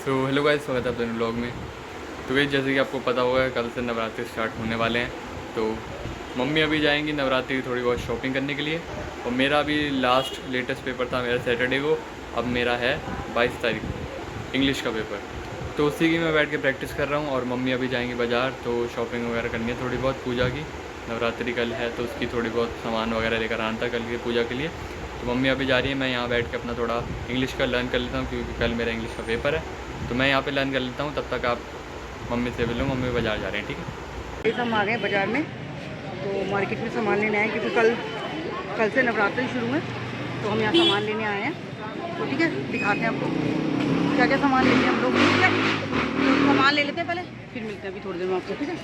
So hello guys, स्वागत है अपने ब्लॉग में। तो गाइस जैसे कि आपको पता होगा कल से नवरात्रि स्टार्ट होने वाले हैं। तो मम्मी अभी जाएंगी नवरात्रि की थोड़ी बहुत शॉपिंग करने के लिए। और मेरा अभी लेटेस्ट पेपर था मेरा सैटरडे को। अब मेरा है 22 तारीख को इंग्लिश का पेपर। तो उसी की मैं बैठ के प्रैक्टिस कर रहा हूँ। और मम्मी अभी जाएंगी बाज़ार, तो शॉपिंग वगैरह करनी है थोड़ी बहुत पूजा की। नवरात्रि कल है तो उसकी थोड़ी बहुत सामान वगैरह लेकर आना था कल की पूजा के लिए। तो मम्मी अभी जा रही है, मैं यहाँ बैठ के अपना थोड़ा इंग्लिश का लर्न कर लेता हूँ क्योंकि कल मेरा इंग्लिश का पेपर है। तो मैं यहाँ पे लर्न कर लेता हूँ, तब तक आप मम्मी से मिलो। मम्मी बाज़ार जा रहे हैं, ठीक है। हम आ गए बाज़ार में, तो मार्केट में सामान लेने आए क्योंकि कल से नवरात्रि शुरू है। तो हम यहाँ सामान लेने आए हैं, तो ठीक है दिखाते हैं आपको क्या क्या सामान लेते हैं हम लोग। ठीक है, तो सामान ले लेते हैं पहले, फिर मिलते हैं अभी थोड़ी देर में आपसे। ठीक है,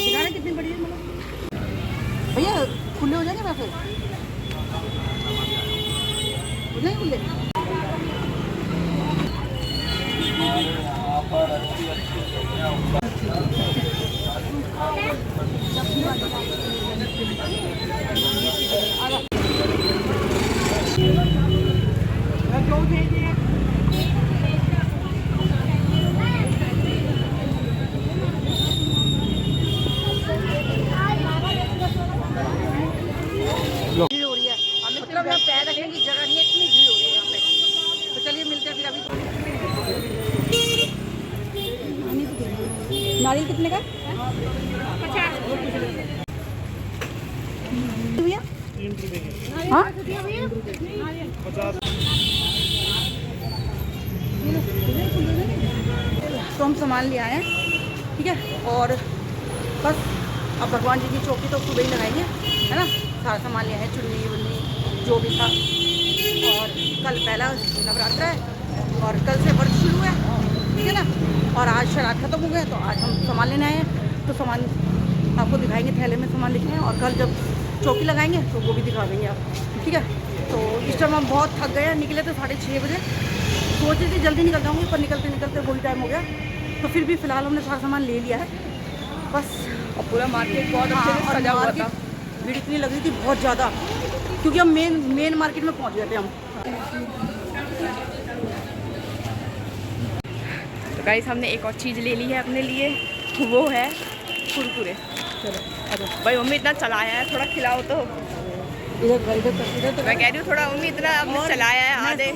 दिखाना कितनी बड़ी है मतलब भैया, खुले हो जाएंगे वैसे खुले भीड़ हो रही है, मतलब यहाँ पैर रखने की जगह नहीं है, इतनी भीड़ हो रही है यहाँ पे। तो चलिए मिलते हैं फिर अभी। नारियल कितने का? 50 भैया। हाँ तो हम सामान ले आए हैं, ठीक है। और बस अब भगवान जी की चौकी तो सुबह ही लगाएंगे, है ना। सारा सामान ले आए हैं, चुन्नी वुन्नी जो भी था। और कल पहला नवरात्र है और कल से व्रत शुरू है, ठीक है ना। और आज शराब खत्म हो गया, तो आज हम सामान लेने आए हैं। तो सामान आपको दिखाएंगे, थैले में सामान लिखे हैं। और कल जब चौकी लगाएंगे तो वो भी दिखा देंगे आप, ठीक है। तो इस टाइम हम बहुत थक गए हैं, निकले थे 6:30 बजे। सोच रही थी जल्दी निकल जाऊँगी, पर निकलते निकलते वही टाइम हो गया। तो फिर भी फ़िलहाल हमने सारा सामान ले लिया है बस। और पूरा मार्केट बहुत अच्छे से सजा हुआ था। भीड़ इतनी लग रही थी बहुत ज़्यादा, क्योंकि हम मेन मार्केट में पहुंच गए थे हम। तो गाइस हमने एक और चीज़ ले ली है अपने लिए, वो है कुरकुरे। चलो भाई मम्मी इतना चलाया है, थोड़ा खिलाओ तो। इधर तो मैं कह रही हूँ थोड़ा मम्मी इतना आपने चलाया है आधे।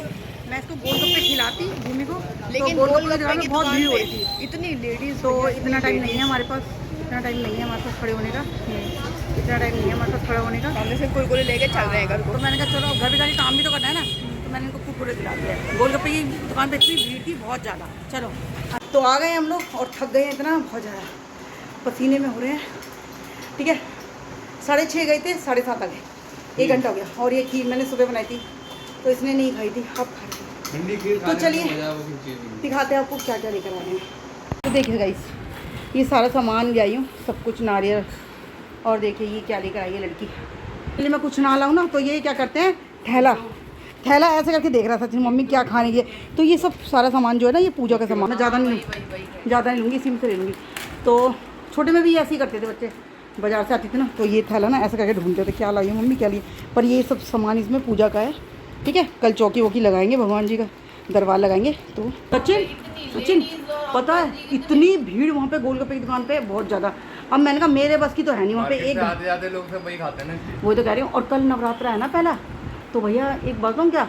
मैं इसको गोलगप्पे खिलाती भूमि को, लेकिन तो गोलगप्पे की बहुत दुकान भीड़ हो पे रही थी। इतनी लेडीज, तो इतना टाइम नहीं है हमारे पास, इतना टाइम नहीं है हमारे पास खड़े होने का, इतना टाइम नहीं है हमारे पास खड़े होने का। हमने सिर्फ कुरकुरे लेके चल रहे हैं घर को। तो मैंने कहा चलो घर भी जाके काम भी तो करना है ना, तो मैंने इनको कुरकुरे दिला दिया। गोलगप्पे की दुकान पे इतनी भीड़ थी बहुत ज़्यादा। चलो तो आ गए हम लोग और थक गए इतना बहुत ज़्यादा, पसीने में हो रहे हैं, ठीक है। 6:30 गए थे, 7:30 आ गए, 1 घंटा हो गया। और ये खीर मैंने सुबह बनाई थी, तो इसने नहीं खाई थी, अब खाई। तो चलिए दिखाते हैं आपको क्या क्या लेकर आ रहे हैं। तो देखिए गाइस, ये सारा सामान ले आई हूँ, सब कुछ नारियल। और देखिए ये क्या लेकर आई है लड़की। पहले मैं कुछ ना लाऊँ ना, तो ये क्या करते हैं, थैला ऐसे करके देख रहा था मम्मी क्या खाने की। तो ये सब सारा सामान जो है ना, ये पूजा का सामान है, ज़्यादा नहीं लूँगी, इसी में से ले लूँगी। तो छोटे में भी ऐसे ही करते थे बच्चे, बाज़ार से आती थी ना, तो ये थैला ना ऐसे करके ढूंढते थे क्या लाई है मम्मी क्या लिए। पर ये सब सामान इसमें पूजा का है, ठीक है। कल चौकी वोकी लगाएंगे, भगवान जी का दरबार लगाएंगे। तो सचिन पता है इतनी भीड़ वहाँ पे गोलगप्पे की दुकान पे बहुत ज़्यादा। अब मैंने कहा मेरे बस की तो है नहीं वहाँ पे, एक आते लोग सब वही खाते हैं ना, वही तो कह रही हूँ। और कल नवरात्र है ना पहला, तो भैया एक बात कहूँ क्या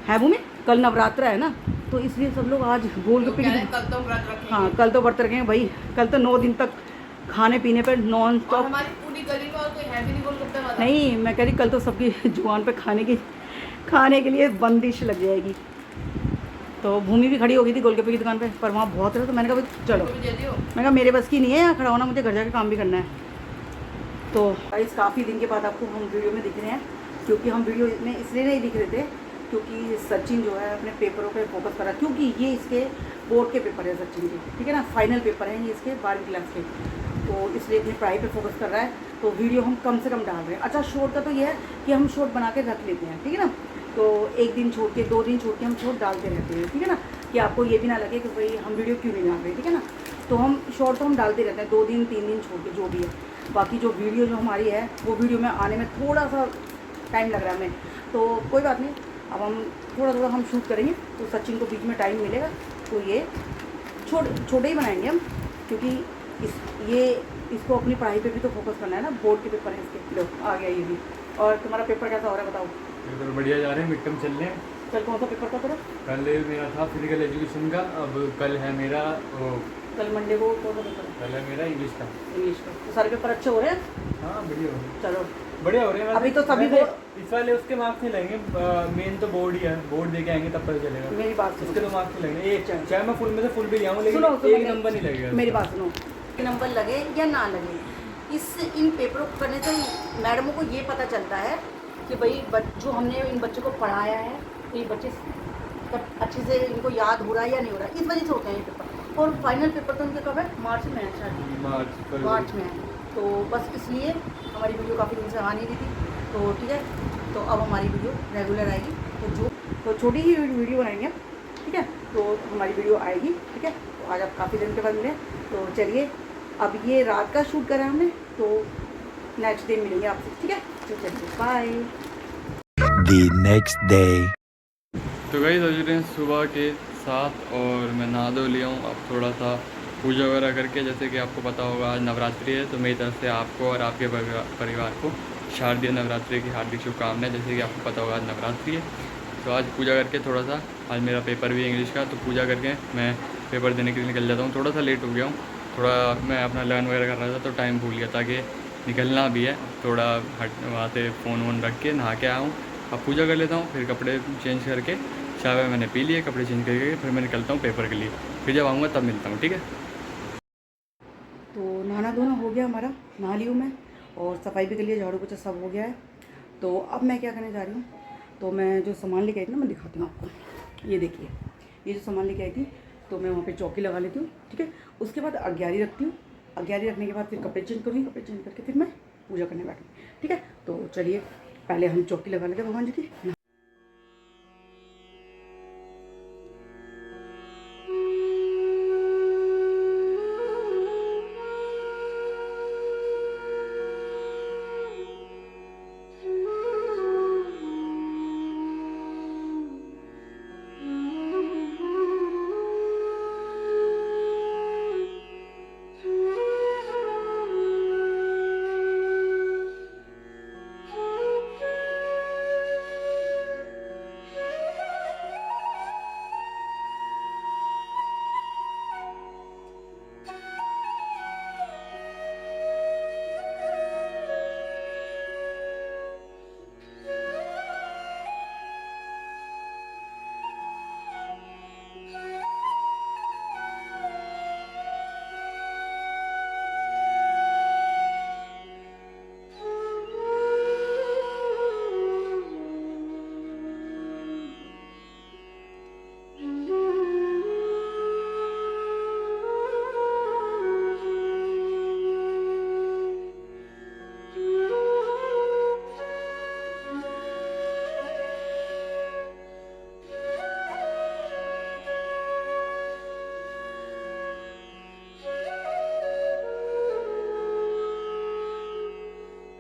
है भूमि, कल नवरात्र है ना, तो इसलिए सब लोग आज गोलगप्पे की, कल तो व्रत रखेंगे। हाँ कल तो व्रत रखेंगे भाई। कल तो 9 दिन तक खाने पीने पे नॉन स्टॉप। हमारी पूरी गली में और कोई है भी नहीं गोलगप्पे वाला। नहीं मैं कह रही कल तो सबकी जुबान पे खाने के लिए बंदिश लग जाएगी। तो भूमि भी खड़ी हो गई थी गोलगप्पे की दुकान पे, पर वहाँ बहुत है। तो मैंने कहा भाई चलो, मैंने कहा मेरे बस की नहीं है यहाँ खड़ा होना, मुझे घर जाके काम भी करना है। तो गाइस काफ़ी दिन के बाद आपको हम वीडियो में दिख रहे हैं, क्योंकि हम वीडियो में इसलिए नहीं दिख रहे थे क्योंकि सचिन जो है अपने पेपरों पे फोकस कर रहा है, क्योंकि ये इसके बोर्ड के पेपर है सचिन के, ठीक है ना, फाइनल पेपर हैं ये इसके 12वीं क्लास के। तो इसलिए अपनी पढ़ाई पे फोकस कर रहा है। तो वीडियो हम कम से कम डाल रहे हैं। अच्छा शॉर्ट का तो ये है कि हम शॉर्ट बना के रख लेते हैं, ठीक है ना। तो 1 दिन छोड़ के 2 दिन छोड़ के हम शॉर्ट डालते रहते हैं, ठीक है ना, कि आपको ये भी ना लगे कि भाई हम वीडियो क्यों नहीं डाल रहे, ठीक है ना। तो हम शॉर्ट तो हम डालते रहते हैं 2 दिन 3 दिन छोड़ के, जो भी है। बाकी जो वीडियो जो हमारी है वो वीडियो में आने में थोड़ा सा टाइम लग रहा है हमें, तो कोई बात नहीं, अब हम थोड़ा थोड़ा हम शूट करेंगे। तो सचिन को बीच में टाइम मिलेगा तो ये छोटे ही बनाएंगे हम, क्योंकि इसको अपनी पढ़ाई पे भी तो फोकस करना है ना, बोर्ड के पेपर हैं इसके। लो आ गया ये भी। और तुम्हारा पेपर कैसा हो रहा है बताओ? पेपर बढ़िया जा रहे हैं, मिड टर्म चल रहे हैं। कल कौन सा पेपर था तेरा? कल मेरा था फिजिकल एजुकेशन का, अब कल है मेरा कल मंडे को कौन सा पेपर है? कल है मेरा इंग्लिश का। इंग्लिश का। तो सारे पेपर अच्छे हो रहे हैं? हाँ बढ़िया हो रहे हैं। चलो बढ़िया हो रहे हैं। अभी तो सभी इस वाले उसके मार्क्स नहीं लगेंगे, मेन तो बोर्ड ही है, बोर्ड दे के आएंगे तब पता चलेगा। मेरी बात सुनो, उसके तो मार्क्स नहीं लगेंगे, एक चाहे मैं फुल में से फुल भी लिया हूँ, लेकिन सुनो, एक नंबर नहीं लगेगा। मेरी बात सुनो, नंबर लगे या ना लगे, इन पेपरों को करने से मैडमों को ये पता चलता है कि भाई जो हमने इन बच्चों को पढ़ाया है तो ये बच्चे अच्छे से इनको याद हो रहा है या नहीं हो रहा है, इस वजह से होते हैं ये पेपर। और फाइनल पेपर तो उनके कब है? मार्च में है शायद, मार्च में है। तो बस इसलिए हमारी वीडियो काफ़ी दिन से आ नहीं रही थी, तो ठीक है, तो अब हमारी वीडियो रेगुलर आएगी। तो छोटी ही वीडियो बनाएंगे, ठीक है, तो हमारी वीडियो आएगी, ठीक है। तो आज आप काफ़ी दिन के बाद मिले, तो चलिए अब ये रात का शूट करा हमने, तो नेक्स्ट डे मिलेंगे आपसे, ठीक है। तो चलिए बाय। The next day. तो गई सोच रहे हैं सुबह के 7 और मैं नहा धो लिया हूँ। अब थोड़ा सा पूजा वगैरह करके, जैसे कि आपको पता होगा आज नवरात्रि है, तो मेरी तरफ से आपको और आपके परिवार को शारदीय नवरात्रि की हार्दिक शुभकामनाएं। जैसे कि आपको पता होगा आज नवरात्रि है, तो आज पूजा करके थोड़ा सा, आज मेरा पेपर भी है इंग्लिश का, तो पूजा करके मैं पेपर देने के लिए निकल जाता हूँ। थोड़ा सा लेट हो गया हूँ, थोड़ा मैं अपना लर्न वगैरह कर रहा था तो टाइम भूल गया था कि निकलना भी है, थोड़ा वहाँ से फ़ोन वोन रख के नहा के आया हूँ। अब पूजा कर लेता हूँ, फिर कपड़े चेंज करके, चाय मैंने पी लिए, कपड़े चेंज करके फिर मैं निकलता हूँ पेपर के लिए। फिर जब आऊँगा तब मिलता हूँ, ठीक है। तो नहाना धोना हो गया हमारा, नहा ली हूँ मैं, और सफाई भी के लिए झाड़ू पोछा सब हो गया है। तो अब मैं क्या करने जा रही हूँ, तो मैं जो सामान लेके आई थी ना, मैं दिखाती हूँ आपको। ये देखिए, ये जो सामान लेके आई थी, तो मैं वहाँ पे चौकी लगा लेती हूँ, ठीक है। उसके बाद अग्यारी रखती हूँ, अग्यारी रखने के बाद फिर कपड़े चेंज करूँगी, कपड़े चेंज करके फिर मैं पूजा करने बैठूँ, ठीक है। तो चलिए पहले हम चौकी लगा लेते हैं भगवान जी की।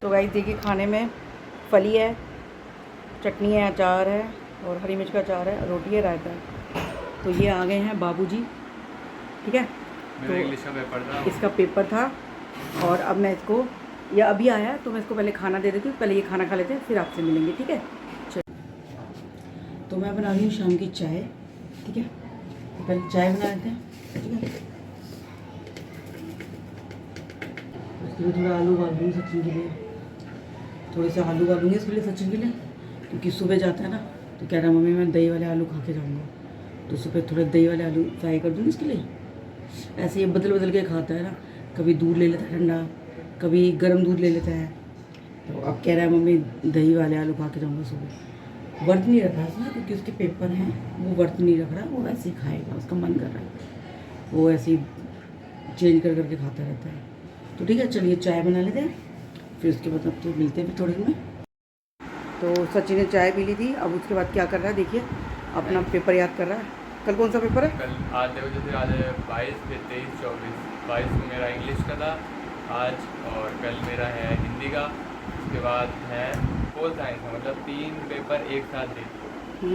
तो गाइस देखिए, खाने में फली है, चटनी है, अचार है, और हरी मिर्च का अचार है, रोटी है, रायता है। तो ये आ गए हैं बाबूजी, ठीक है। मेरा इंग्लिश का पेपर था, इसका पेपर था, और अब मैं इसको, या अभी आया तो मैं इसको पहले खाना दे देती हूँ, पहले ये खाना खा लेते हैं, फिर आपसे मिलेंगे, ठीक है। तो मैं बना रही हूँ शाम की चाय, ठीक है। तो पहले चाय बना लेते हैं, ठीक है। उसके लिए थोड़ा आलू उबाल दूँगी सचिन के लिए, थोड़े से आलू उबालूंगी इसके लिए सचिन के लिए, क्योंकि सुबह जाता है ना, तो कह रहा मम्मी मैं दही वाले आलू खा के जाऊँगा, तो सुबह थोड़े दही वाले आलू फ्राई कर दूँगी इसके लिए। ऐसे ये बदल बदल के खाता है ना, कभी दूध ले लेता है ठंडा, कभी गर्म दूध ले लेता है। तो अब कह रहा है मम्मी दही वाले आलू खा के जाऊँगा सुबह। वर्त नहीं रखा इसमें, क्योंकि उसके पेपर हैं, वो वर्त नहीं रख रहा, वो ऐसे ही खाएगा, उसका मन कर रहा है, वो ऐसे ही चेंज कर करके खाता रहता है। तो ठीक है, चलिए चाय बना लेते हैं, फिर उसके बाद अब तो मिलते हैं फिर थोड़ी देर में। तो सचिन ने चाय पी ली थी, अब उसके बाद क्या कर रहा है देखिए, अपना पेपर याद कर रहा है। कल कौन सा पेपर है? कल आज देखो, जैसे आज 22 फिर 23 24 22 को मेरा इंग्लिश का था आज, और कल मेरा है हिंदी का, उसके बाद है पोल साइंस का, मतलब 3 पेपर एक साथ दे। तो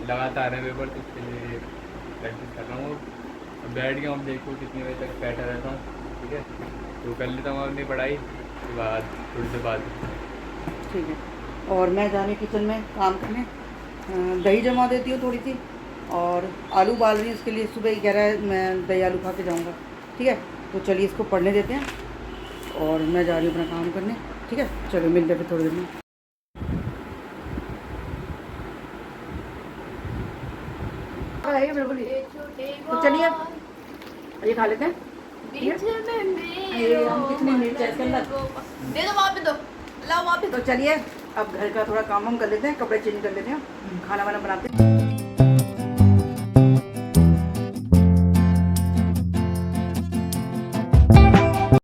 लगातार है पेपर, तो उसके लिए प्रैक्टिस कर रहा हूँ। अब बैठ गया हूँ, देखो कितनी बजे तक बैठा रहता हूँ, ठीक है। तो कर लेता हूँ अपनी पढ़ाई, उसके बाद थोड़ी देर बाद। ठीक है। और मैं जा रही किचन में काम करने, दही जमा देती हूँ थोड़ी सी, और आलू उबाल रही हूँ उसके लिए। सुबह ही कह रहा है मैं दही आलू खा के जाऊँगा, ठीक है। तो चलिए इसको पढ़ने देते हैं, और मैं जा रही हूँ अपना काम करने, ठीक है। चलो मिलते हैं फिर थोड़ी देर में। बिल्कुल। तो चलिए ये खा लेते हैं। ये हम कितने मिनट है इसके अंदर? दे दो वहाँ पे, दो लाओ वहाँ पे। तो चलिए अब घर का थोड़ा काम वाम कर लेते हैं, कपड़े चेंज कर लेते हैं, खाना वाना बनाते हैं।